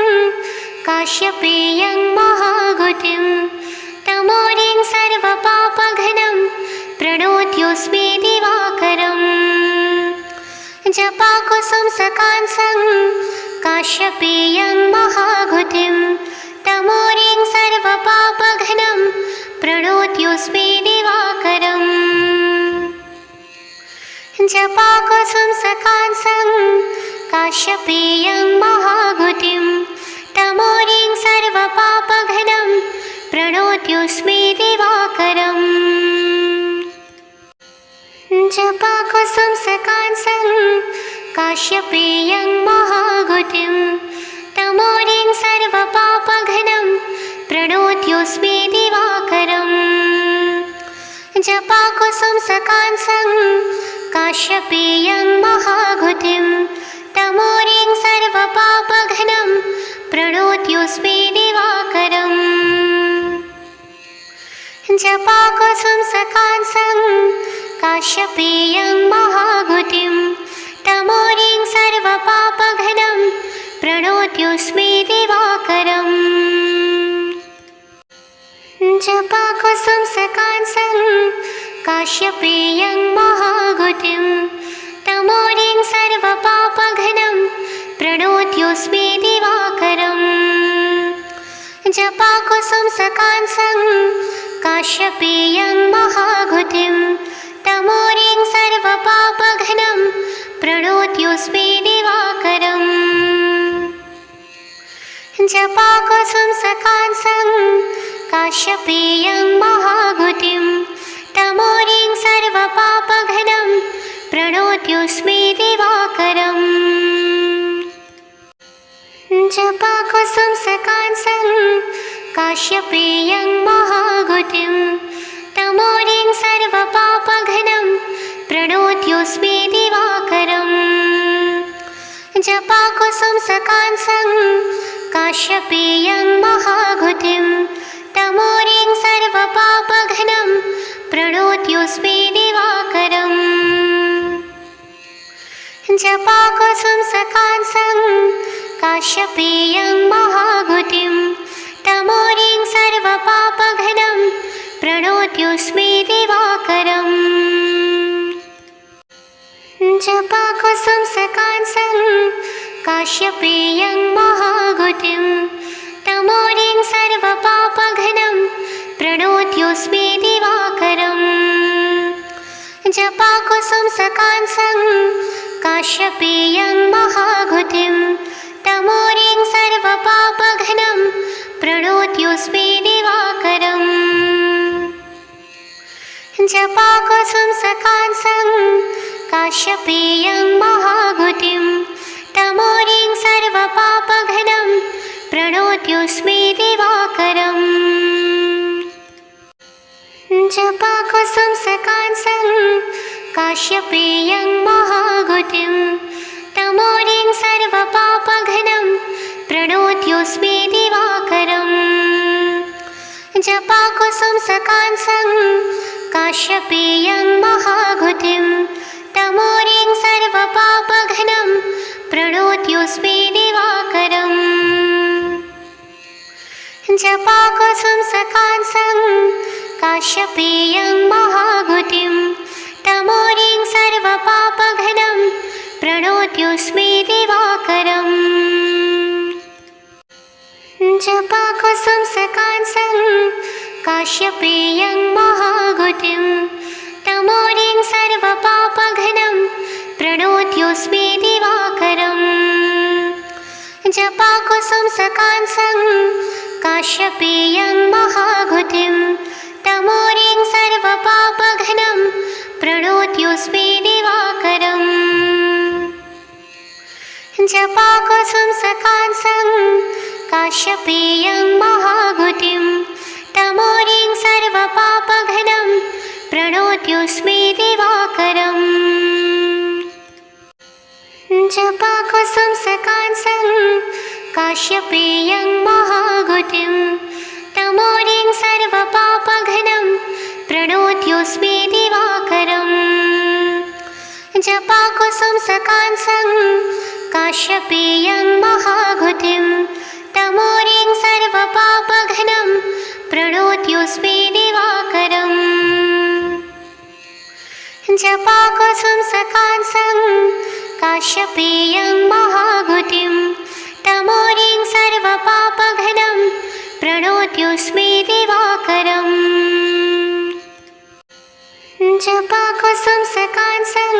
काश्यपेयं महागुतिं तमोरिं सर्वपापघ्नं प्रणोत्योऽस्मि दिवाकरम् जपाकुसुम सकांसं काश्यपेयं महागुतिं तमोरिं सर्वपापघ्नं प्रणोत्योऽस्मि दिवाकरम् जपाकुसुम सकांसं काश्यपेयं महागुतिं तमोरिं सर्वपापघ्नं प्रणोत्योऽस्मि दिवाकरम् जपाकुसुम सकांसं काश्यपेयं महागुतिं तमोरिं सर्वपापघ्नं प्रणोत्योऽस्मि दिवाकरम् जपाकुसुम सकांसं काश्यपेयं महागुतिं तमोरिं सर्वपापघ्नं प्रणोत्योऽस्मि दिवाकरम् जपाकुसुम सकांसं काश्यपेयं महागुतिं तमोरिं सर्वपापघ्नं प्रणोत्योऽस्मि दिवाकरम् जपाकुसुम सकांसं काश्यपेयं महागुतिं तमोरिं सर्वपापघ्नं प्रणोत्योऽस्मि दिवाकरम् जपाकुसुम सकांसं काश्यपेयं महागुतिं तमोरिं सर्वपापघ्नं प्रणोत्योऽस्मि दिवाकरम् जपाकुसुम सकांसं काश्यपेयं महागुतिं तमोरिं सर्वपापघ्नं प्रणोत्योऽस्मि दिवाकरम् जपाकुसुम सकांसं काश्यपेयं महागुतिं तमोरिं सर्वपापघ्नं प्रणोत्योऽस्मि दिवाकरम् जपाकुसुम सकांसं काश्यपेयं महागुतिं तमोरिं सर्वपापघ्नं प्रणोत्योऽस्मि दिवाकरम् जपाकुसुम सकांसं काश्यपेयं महागुतिं तमोरिं सर्वपापघ्नं प्रणोत्योऽस्मि दिवाकरम् जपाकुसुम सकांसं काश्यपेयं महागुतिं तमोरिं सर्वपापघ्नं प्रणोत्योऽस्मि दिवाकरम् जपाकुसुम सकांसं काश्यपेयं महागुतिं तमोरिं सर्वपापघ्नं प्रणोत्योऽस्मि दिवाकरम् जपाकुसुम सकांसं काश्यपेयं महागुतिं तमोरिं सर्वपापघ्नं प्रणोत्योऽस्मि दिवाकरम् जपाकुसुम सकांसं काश्यपेयं महागुतिं तमोरिं सर्वपापघ्नं प्रणोत्योऽस्मि दिवाकरम् जपाकुसुम सकांसं काश्यपेयं महागुतिं तमोरिं सर्वपापघ्नं प्रणोत्योऽस्मि दिवाकरम् जपाकुसुम सकांसं काश्यपेयं महागुतिं तमोरिं सर्वपापघ्नं प्रणोत्योऽस्मि दिवाकरम् जपाकुसुम सकांसं काश्यपेयं महागुतिं तमोरिं सर्वपापघ्नं प्रणोत्योऽस्मि दिवाकरम् जपाकुसुम सकांसं काश्यपेयं महागुतिं तमोरिं सर्वपापघ्नं प्रणोत्योऽस्मि दिवाकरम् जपाकुसुम सकांसं काश्यपेयं महागुतिं तमोरिं सर्वपापघ्नं प्रणोत्योऽस्मि दिवाकरम् जपाकुसुम सकांसं काश्यपेयं महागुतिं तमोरिं सर्वपापघ्नं प्रणोत्योऽस्मि दिवाकरम् जपाकुसुम सकांसं काश्यपेयं महागुतिं तमोरिं सर्वपापघ्नं प्रणोत्योऽस्मि दिवाकरम् जपाकुसुम सकांसं काश्यपेयं महागुतिं तमोरिं सर्वपापघ्नं प्रणोत्योऽस्मि दिवाकरम् जपाकुसुम सकांसं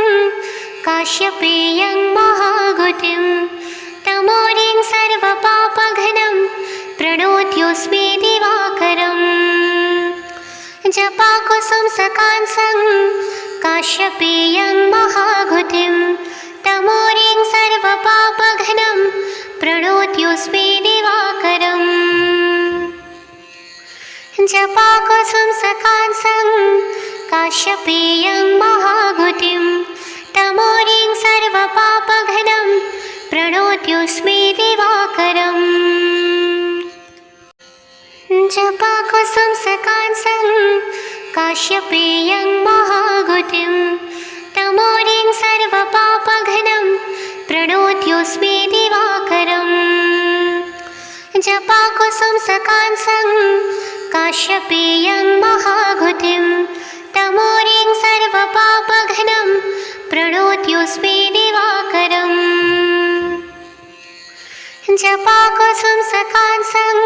काश्यपेयं महागुतिं तमोरिं सर्वपापघ्नं प्रणोत्योऽस्मि दिवाकरम् जपाकुसुम सकांसं काश्यपेयं महागुतिं तमोरिं सर्वपापघ्नं प्रणोत्योऽस्मि दिवाकरम् जपाकुसुम सकांसं काश्यपेयं महागुतिं तमोरिं सर्वपापघ्नं प्रणोत्योऽस्मि दिवाकरम् जपाकुसुम सकांसं काश्यपेयं महागुतिं तमोरिं सर्वपापघ्नं प्रणोत्योऽस्मि दिवाकरम् जपाकुसुम सकांसं काश्यपेयं महागुतिं तमोरिं सर्वपापघ्नं प्रणोत्योऽस्मि दिवाकरम् जपाकुसुम सकांसं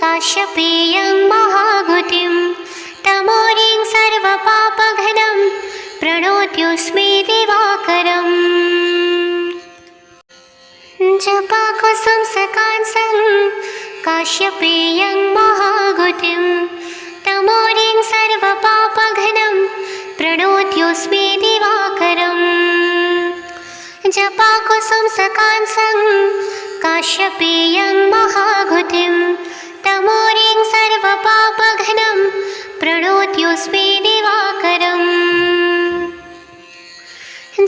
काश्यपेयं महागुतिं तमोरिं सर्वपापघ्नं प्रणोत्योऽस्मि दिवाकरम् जपाकुसुम सकांसं काश्यपेयं महागुतिं तमोरिं सर्वपापघ्नं प्रणोत्योऽस्मि दिवाकरम् जपाकुसुम सकांसं काश्यपेयं महागुतिं तमोरिं सर्वपापघ्नं प्रणोत्योऽस्मि दिवाकरम्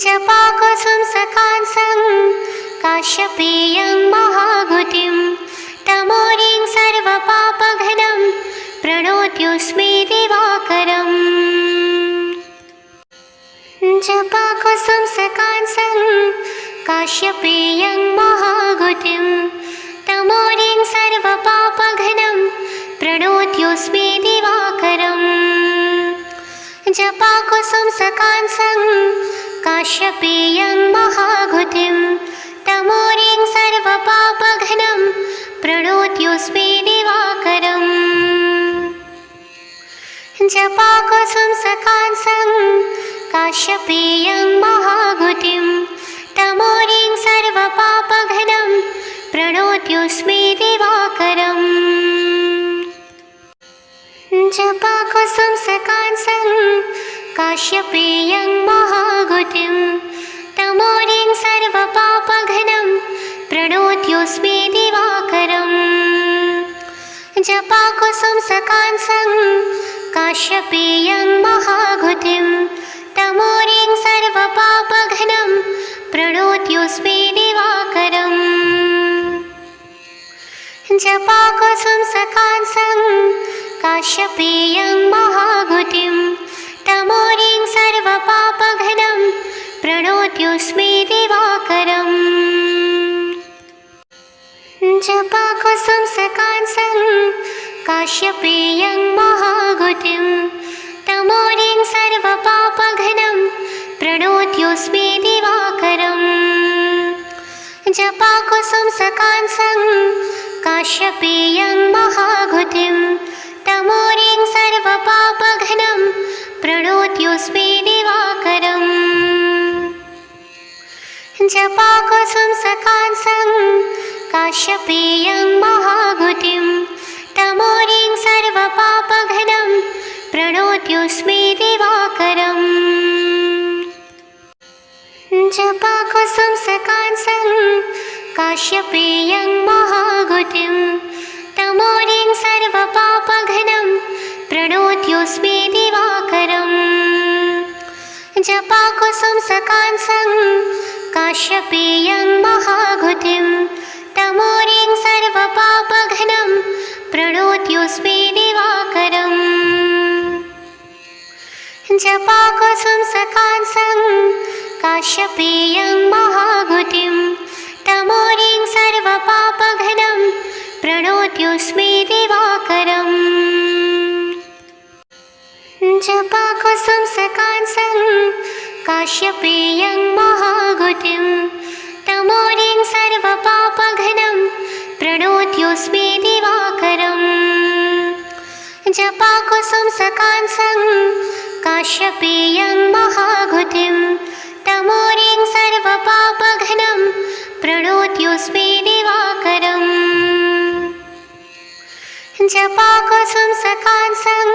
जपाकुसुम सकांसं काश्यपेयं महागुतिं तमोरिं सर्वपापघ्नं जपाकुसुमसकांसं काश्यपेयं महागुतिं तमोरिं सर्वपापघ्नं प्रणोत्योऽस्मि दिवाकरम् जपाकुसुमसकांसं काश्यपेयं महागुतिं तमोरिं सर्वपापघ्नं प्रणोत्योऽस्मि दिवाकरम् जपाकुसुमसकांसं काश्यपेयं महागुतिं तमोरिं सर्वपापघ्नं प्रणोत्योऽस्मि दिवाकरम् जपाकुसुमसकांसं काश्यपेयं महागुतिं तमोरिं सर्वपापघ्नं प्रणोत्योऽस्मि दिवाकरम् जपाकुसुमसकांसं काश्यपेयं महागुतिं तमोरिं सर्वपापघ्नं प्रणोत्योऽस्मि दिवाकरम् जपाकुसुमसकांसं काश्यपेयं महागुतिं तमोरिं सर्वपापघ्नं प्रणोत्योऽस्मि दिवाकरम् जपाकुसुमसकांसं काश्यपेयं महागुतिं तमोरिं सर्वपापघ्नं प्रणोत्योऽस्मि दिवाकरम् जपाकुसुमसकांसं काश्यपेयं महागुतिं तमोरिं सर्वपापघ्नं प्रणोत्योऽस्मि दिवाकरम् जपाकुसुमसकांसं काश्यपेयं महागुतिं तमोरिं सर्वपापघ्नं प्रणोत्योऽस्मि दिवाकरम् जपाकुसुमसकांसं काश्यपेयं महागुतिं तमोरिं सर्वपापघ्नं प्रणोत्योऽस्मि दिवाकरम् जपाकुसुमसकांसं काश्यपेयं महागुतिं तमोरिं सर्वपापघ्नं प्रणोत्योऽस्मि दिवाकरम् जपाकुसुमसकांसं काश्यपेयं महागुतिं तमोरिं सर्वपापघ्नं प्रणोत्योऽस्मि दिवाकरम् जपाकुसुमसकांसं काश्यपेयं महागुतिं तमोरिं सर्वपापघ्नं प्रणोत्योऽस्मि दिवाकरम् जपाकुसुमसकांसं काश्यपेयं महागुतिं तमोरिं सर्वपापघ्नं प्रणोत्योऽस्मि दिवाकरम् जपाकुसुमसकांसं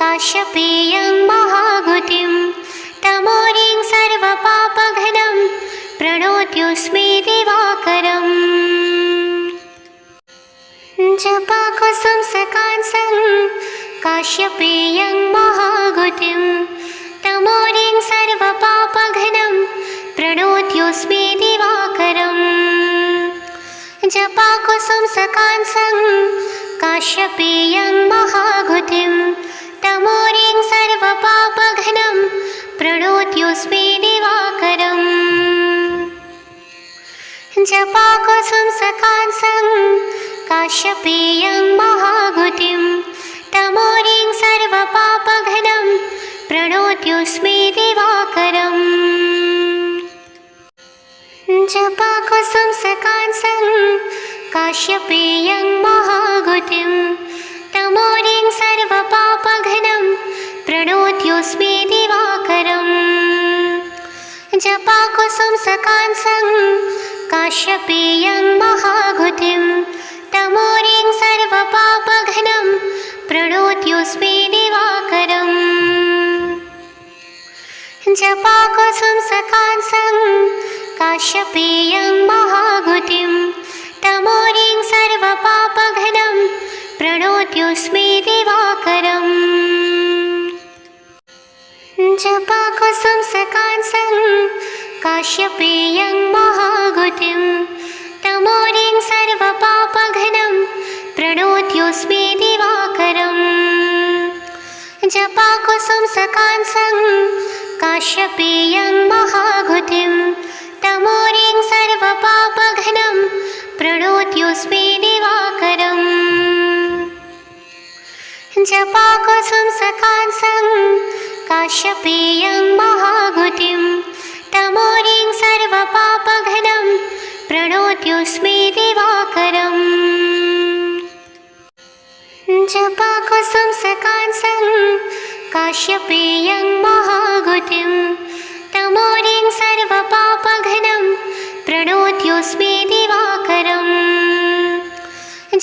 काश्यपेयं महागुतिं तमोरिं सर्वपापघ्नं प्रणोत्योऽस्मि दिवाकरम् जपाकुसुमसकांसं काश्यपेयं महागुतिं तमोरिं सर्वपापघ्नं प्रणोत्योऽस्मि दिवाकरम् जपाकुसुमसकांसं काश्यपेयं महागुतिं तमोरिं सर्वपापघ्नं प्रणोत्योऽस्मि दिवाकरम् जपाकुसुमसकांसं काश्यपेयं महागुतिं तमोरिं सर्वपापघ्नं प्रणोत्योऽस्मि दिवाकरम् जपाकुसुमसकांसं काश्यपेयं महागुतिं तमोरिं सर्वपापघ्नं प्रणोत्योऽस्मि दिवाकरम् जपाकुसुमसकांसं काश्यपेयं महागुतिं तमोरिं सर्वपापघ्नं प्रणोत्योऽस्मि दिवाकरम् जपाकुसुमसकांसं काश्यपेयं महागुतिं तमोरिं सर्वपापघ्नं प्रणोत्योऽस्मि दिवाकरम् जपाकुसुमसकांसं काश्यपेयं महागुतिं तमोरिं सर्वपापघ्नं प्रणोत्योऽस्मि दिवाकरम् जपाकुसुमसकांसं काश्यपेयं महाघुतिं तमोरिं सर्वपापघ्नं प्रणोत्योऽस्मि दिवाकरम् जपाकुसुम सकांसं काश्यपेयं महाघुतिं तमोरिं सर्वपापघ्नं प्रणोत्योऽस्मि दिवाकरम् जपाकुसुम सकांसं काश्यपेयं महाघुतिं तमोरिं सर्वपापघ्नं प्रणोत्योऽस्मि दिवाकरम्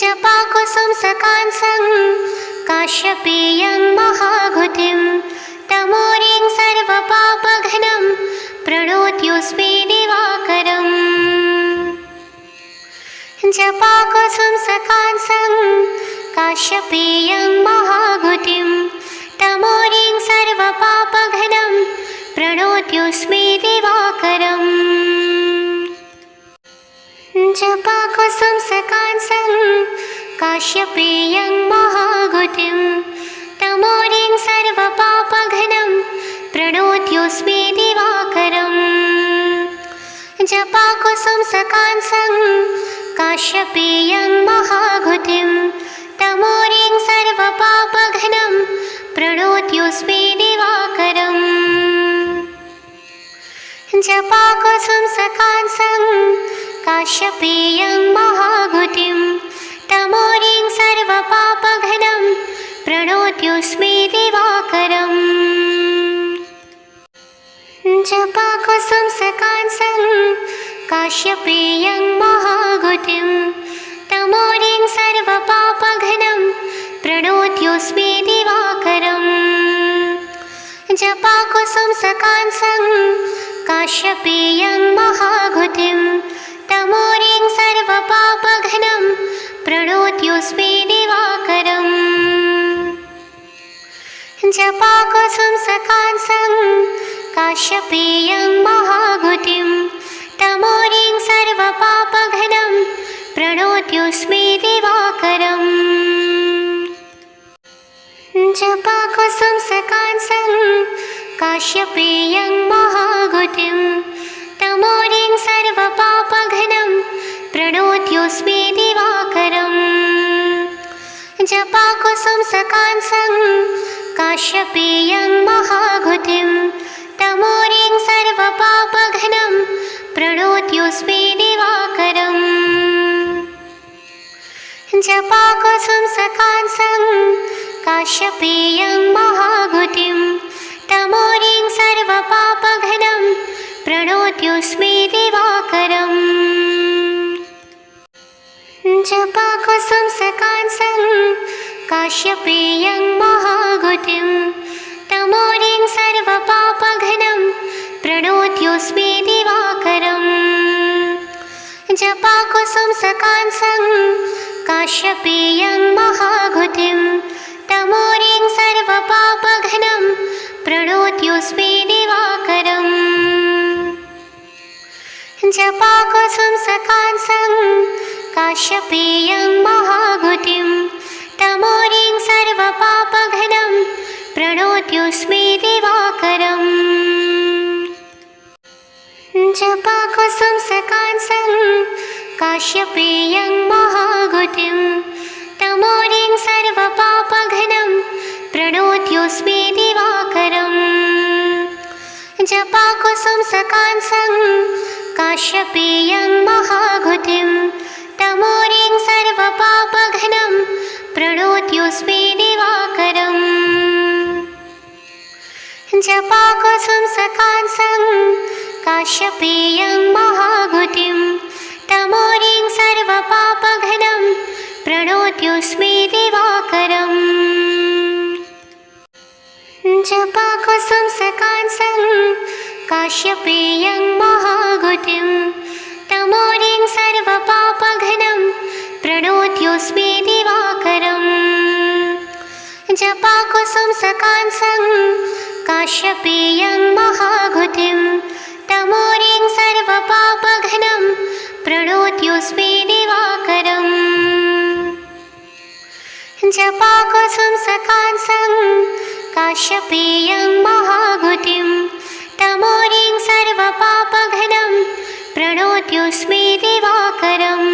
जपाकुसुम सकांसं काश्यपेयं महाघुतिं तमोरिं सर्वपापघ्नं प्रणोत्योऽस्मि दिवाकरम् जपाकुसुम सकांसं काश्यपेयं महाघुतिं तमोरिं सर्वपापघ्नं प्रणोत्योऽस्मि दिवाकरम् जपाकुसुम सकांसं काश्यपेयं महाघुतिं तमोरिं सर्वपापघ्नं प्रणोत्योऽस्मि दिवाकरम् जपाकुसुम सकांसं काश्यपेयं महाघुतिं तमोरिं सर्वपापघ्नं प्रणोत्योऽस्मि दिवाकरम् जपाकुसुम सकांसं काश्यपेयं महाघुतिं तमोरिं सर्वपापघ्नं प्रणोत्योऽस्मि दिवाकरम् जपाकुसुम सकांसं काश्यपेयं महाघुतिं तमोरिं सर्वपापघ्नं प्रणोत्योऽस्मि दिवाकरम् जपाकुसुम सकांसं काश्यपेयं महाघुतिं तमोरिं सर्वपापघ्नं प्रणोत्योऽस्मि दिवाकरम् जपाकुसुम सकांसं काश्यपेयं महाघुतिं तमोरिं सर्वपापघ्नं प्रणोत्योऽस्मि दिवाकरम् जपाकुसुम सकांसं काश्यपेयं महाघुतिं तमोरिं सर्वपापघ्नं प्रणोत्योऽस्मि दिवाकरम् जपाकुसुम सकांसं काश्यपेयं महाघुतिं तमोरिं सर्वपापघ्नं प्रणोत्योऽस्मि दिवाकरम् जपाकुसुम सकांसं काश्यपेयं महाघुतिं तमोरिं सर्वपापघ्नं प्रणोत्योऽस्मि दिवाकरम् जपाकुसुम सकांसं काश्यपेयं महाघुतिं तमोरिं सर्वपापघ्नं प्रणोत्योऽस्मि दिवाकरम् जपाकुसुम सकांसं काश्यपेयं महाघुतिं तमोरिं सर्वपापघ्नं प्रणोत्योऽस्मि दिवाकरम् जपाकुसुम सकांसं काश्यपेयं महाघुतिं तमोरिं सर्वपापघ्नं प्रणोत्योऽस्मि दिवाकरम् जपाकुसुम सकांसं काश्यपेयं महाघुतिं तमोरिं सर्वपापघ्नं प्रणोत्योऽस्मि दिवाकरम् जपाकुसुम सकांसं काश्यपेयं महाघुतिं तमोरिं सर्वपापघ्नं प्रणोत्योऽस्मि दिवाकरम् जपाकुसुम सकांसं काश्यपेयं महाघुतिं तमोरिं सर्वपापघ्नं प्रणोत्योऽस्मि दिवाकरम् जपाकुसुम सकांसं काश्यपेयं महाघुतिं तमोरिं सर्वपापघ्नं प्रणोत्योऽस्मि दिवाकरम् जपाकुसुम सकांसं काश्यपेयं महाघुतिं तमोरिं सर्वपापघ्नं प्रणोत्योऽस्मि दिवाकरम् जपाकुसुम सकांसं काश्यपेयं महाघुतिं तमोरिं सर्वपापघ्नं प्रणोत्योऽस्मि दिवाकरम्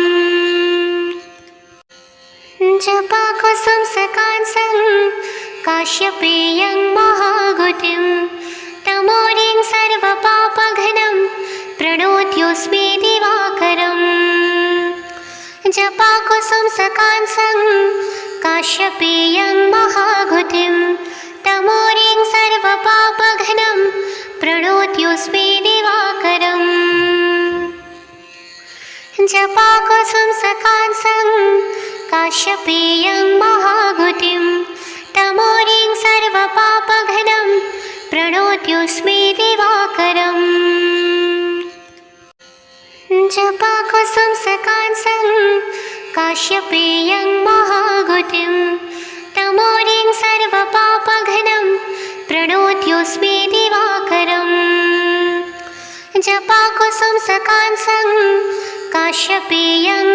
जपाकुसुमसकांसं काश्यपेयं महागुतिं तमोरिं सर्वपापघ्नं प्रणोत्योऽस्मि दिवाकरम् जपाकुसुमसकांसं काश्यपेयं महागुतिं तमोरिं सर्वपापघ्नं प्रणोत्योऽस्मि दिवाकरम् जपाकुसुमसकांसं काश्यपेयं महागुतिं तमोरिं सर्वपापघ्नं प्रणोत्योऽस्मि दिवाकरम् जपाकुसुमसकांसं काश्यपेयं महागुतिं तमोरिं सर्वपापघ्नं प्रणोत्योऽस्मि दिवाकरम् जपाकुसुमसकांसं काश्यपेयं